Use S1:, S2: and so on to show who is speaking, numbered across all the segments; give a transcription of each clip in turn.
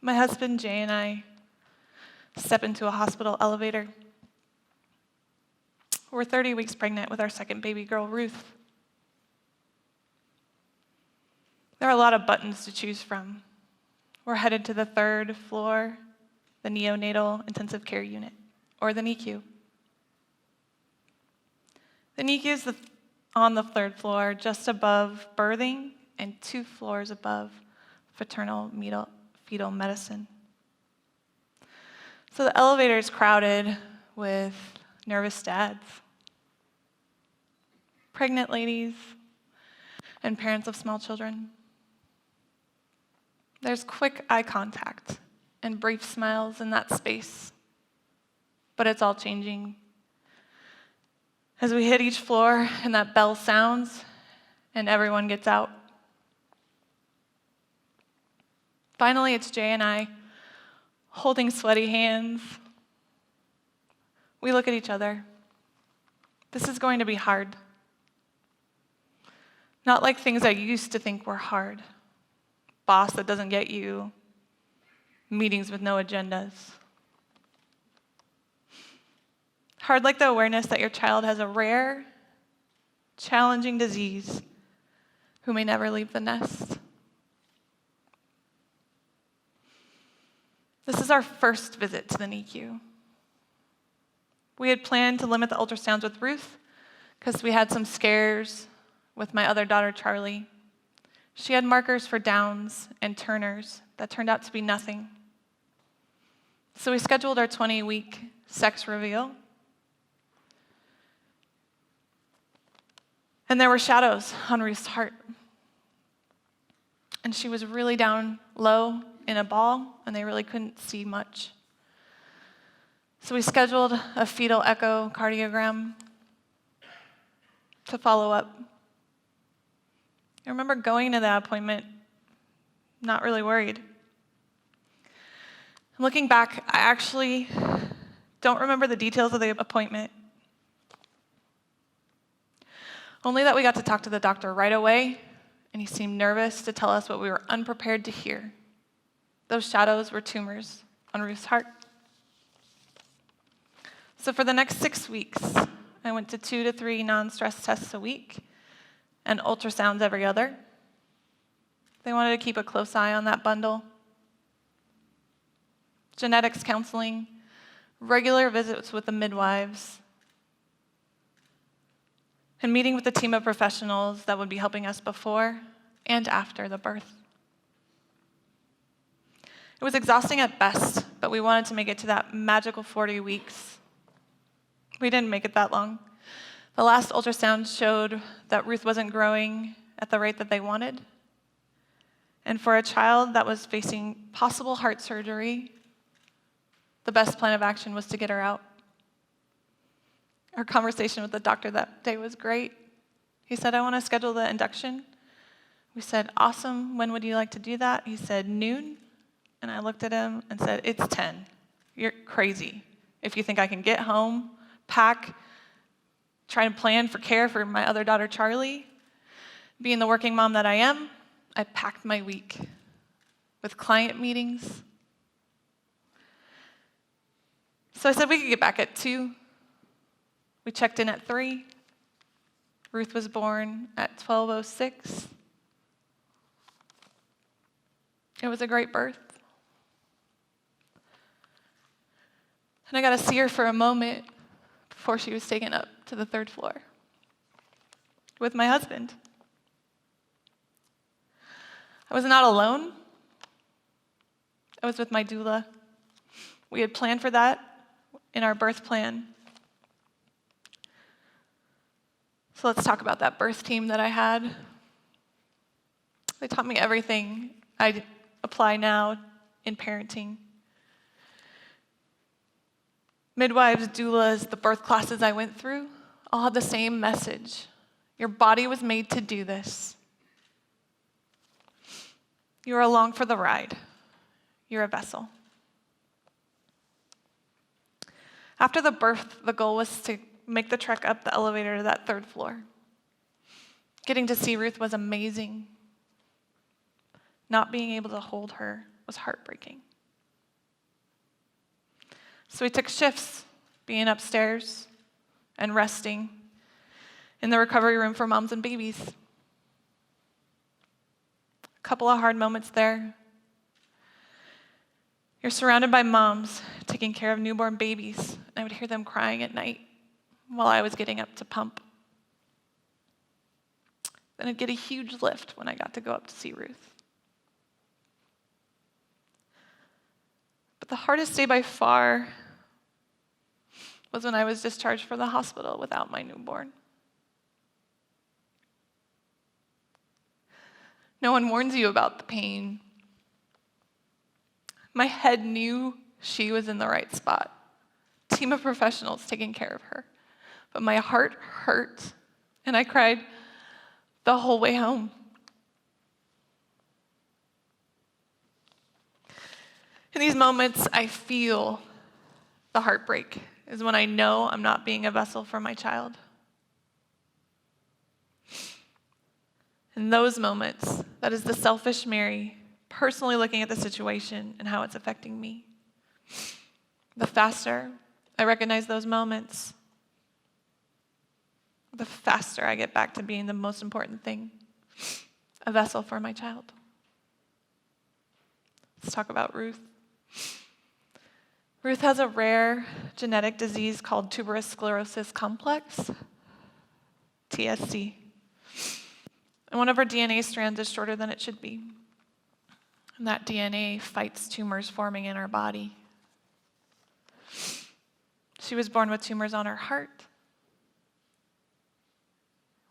S1: My husband, Jay, and I step into a hospital elevator. We're 30 weeks pregnant with our second baby girl, Ruth. There are a lot of buttons to choose from. We're headed to the 3rd floor, the neonatal intensive care unit, or the NICU. The NICU is on the 3rd floor, just above birthing and 2 floors above maternal fetal medicine. So the elevator is crowded with nervous dads, pregnant ladies, and parents of small children. There's quick eye contact and brief smiles in that space, but it's all changing. As we hit each floor and that bell sounds and everyone gets out. Finally, it's Jay and I holding sweaty hands. We look at each other. This is going to be hard. Not like things I used to think were hard. Boss that doesn't get you, meetings with no agendas. Hard like the awareness that your child has a rare, challenging disease who may never leave the nest. This is our first visit to the NICU. We had planned to limit the ultrasounds with Ruth because we had some scares with my other daughter, Charlie. She had markers for Downs and Turners that turned out to be nothing. So we scheduled our 20-week sex reveal. And there were shadows on Ruth's heart. And she was really down low in a ball, and they really couldn't see much. So we scheduled a fetal echocardiogram to follow up. I remember going to that appointment not really worried. Looking back, I actually don't remember the details of the appointment. Only that we got to talk to the doctor right away, and he seemed nervous to tell us what we were unprepared to hear. Those shadows were tumors on Ruth's heart. So for the next 6 weeks, I went to 2 to 3 non-stress tests a week and ultrasounds every other. They wanted to keep a close eye on that bundle. Genetics counseling, regular visits with the midwives, and meeting with a team of professionals that would be helping us before and after the birth. It was exhausting at best, but we wanted to make it to that magical 40 weeks. We didn't make it that long. The last ultrasound showed that Ruth wasn't growing at the rate that they wanted. And for a child that was facing possible heart surgery, the best plan of action was to get her out. Our conversation with the doctor that day was great. He said, I want to schedule the induction. We said, awesome, when would you like to do that? He said, noon. And I looked at him and said, it's 10. You're crazy. If you think I can get home, pack, try to plan for care for my other daughter, Charlie, being the working mom that I am, I packed my week with client meetings. So I said we could get back at 2. We checked in at 3. Ruth was born at 12:06. It was a great birth. And I got to see her for a moment before she was taken up to the 3rd floor with my husband. I was not alone. I was with my doula. We had planned for that in our birth plan. So let's talk about that birth team that I had. They taught me everything I apply now in parenting. Midwives, doulas, the birth classes I went through all had the same message. Your body was made to do this. You're along for the ride. You're a vessel. After the birth, the goal was to make the trek up the elevator to that 3rd floor. Getting to see Ruth was amazing. Not being able to hold her was heartbreaking. So we took shifts, being upstairs and resting in the recovery room for moms and babies. A couple of hard moments there. You're surrounded by moms taking care of newborn babies, and I would hear them crying at night while I was getting up to pump. Then I'd get a huge lift when I got to go up to see Ruth. But the hardest day by far was when I was discharged from the hospital without my newborn. No one warns you about the pain. My head knew she was in the right spot. Team of professionals taking care of her. But my heart hurt, and I cried the whole way home. In these moments, I feel the heartbreak, is when I know I'm not being a vessel for my child. In those moments, that is the selfish Mary personally looking at the situation and how it's affecting me. The faster I recognize those moments, the faster I get back to being the most important thing, a vessel for my child. Let's talk about Ruth. Ruth has a rare genetic disease called tuberous sclerosis complex, TSC. And one of her DNA strands is shorter than it should be. And that DNA fights tumors forming in her body. She was born with tumors on her heart.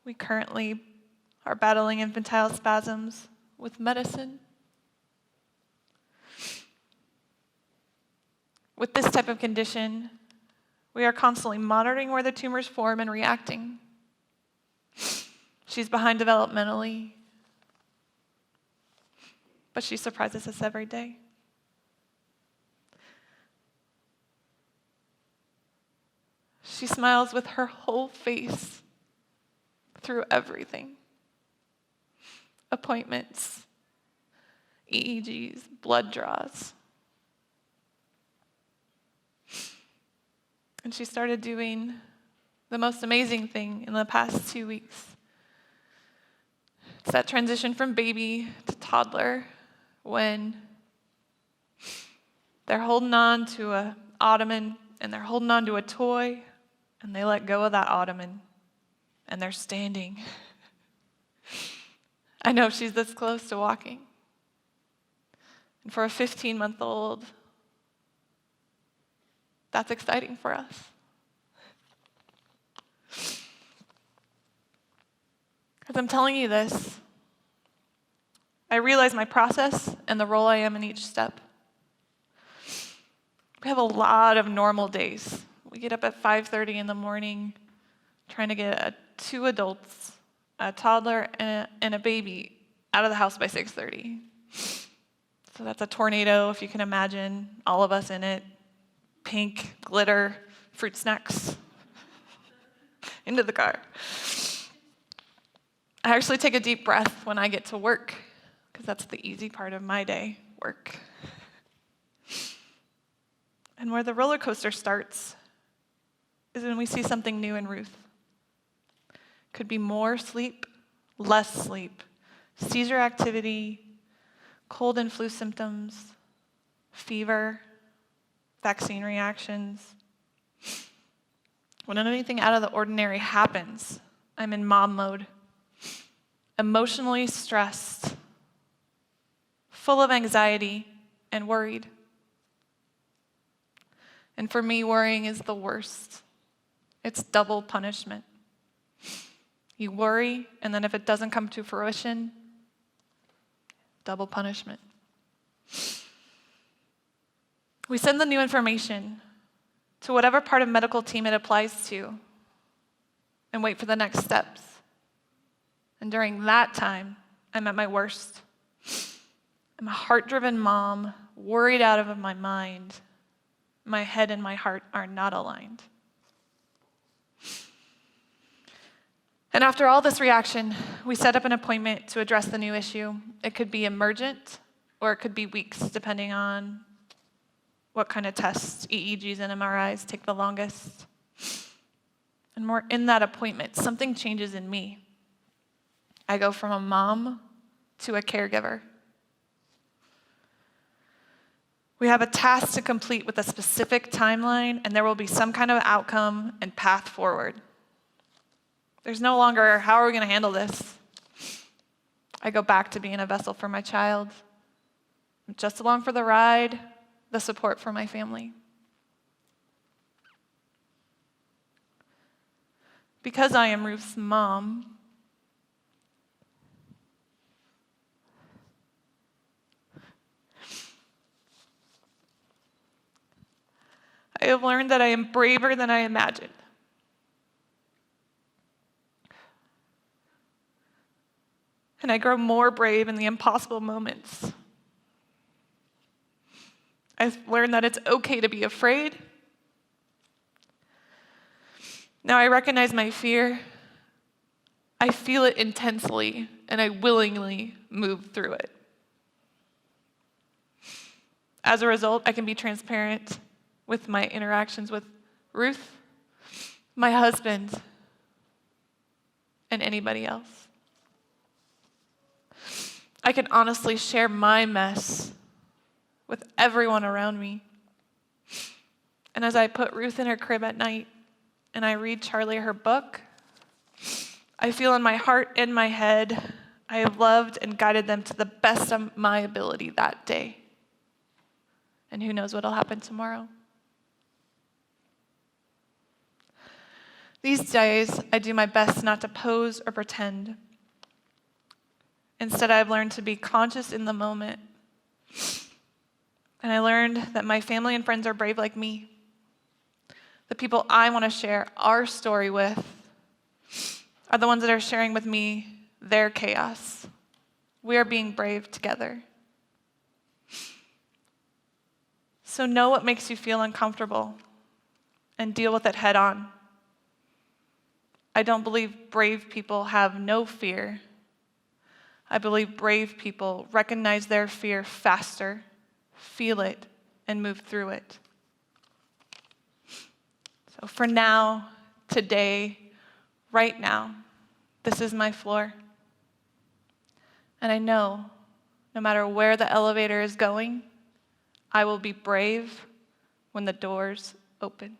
S1: We currently are battling infantile spasms with medicine. With this type of condition, we are constantly monitoring where the tumors form and reacting. She's behind developmentally, but she surprises us every day. She smiles with her whole face through everything. Appointments, EEGs, blood draws. And she started doing the most amazing thing in the past 2 weeks. It's that transition from baby to toddler when they're holding on to an ottoman and they're holding on to a toy and they let go of that ottoman and they're standing. I know she's this close to walking. And for a 15-month-old, that's exciting for us. As I'm telling you this, I realize my process and the role I am in each step. We have a lot of normal days. We get up at 5:30 in the morning trying to get 2 adults, a toddler, and a baby out of the house by 6:30. So that's a tornado, if you can imagine, all of us in it. Pink, glitter, fruit snacks into the car. I actually take a deep breath when I get to work, because that's the easy part of my day, work. And where the roller coaster starts is when we see something new in Ruth. Could be more sleep, less sleep, seizure activity, cold and flu symptoms, fever, vaccine reactions. When anything out of the ordinary happens, I'm in mom mode. Emotionally stressed, full of anxiety and worried. And for me, worrying is the worst. It's double punishment. You worry, and then if it doesn't come to fruition, double punishment. We send the new information to whatever part of medical team it applies to and wait for the next steps. And during that time, I'm at my worst. I'm a heart-driven mom, worried out of my mind. My head and my heart are not aligned. And after all this reaction, we set up an appointment to address the new issue. It could be emergent, or it could be weeks, depending on what kind of tests, EEGs and MRIs, take the longest. And more in that appointment, something changes in me. I go from a mom to a caregiver. We have a task to complete with a specific timeline, and there will be some kind of outcome and path forward. There's no longer, how are we going to handle this? I go back to being a vessel for my child, just along for the ride, the support for my family. Because I am Ruth's mom, I have learned that I am braver than I imagined. And I grow more brave in the impossible moments. I've learned that it's okay to be afraid. Now I recognize my fear. I feel it intensely, and I willingly move through it. As a result, I can be transparent with my interactions with Ruth, my husband, and anybody else. I can honestly share my mess with everyone around me. And as I put Ruth in her crib at night and I read Charlie her book, I feel in my heart and my head, I have loved and guided them to the best of my ability that day. And who knows what'll happen tomorrow. These days, I do my best not to pose or pretend. Instead, I've learned to be conscious in the moment. And I learned that my family and friends are brave like me. The people I want to share our story with are the ones that are sharing with me their chaos. We are being brave together. So know what makes you feel uncomfortable and deal with it head on. I don't believe brave people have no fear. I believe brave people recognize their fear faster, feel it, and move through it. So for now, today, right now, this is my floor. And I know, no matter where the elevator is going, I will be brave when the doors open.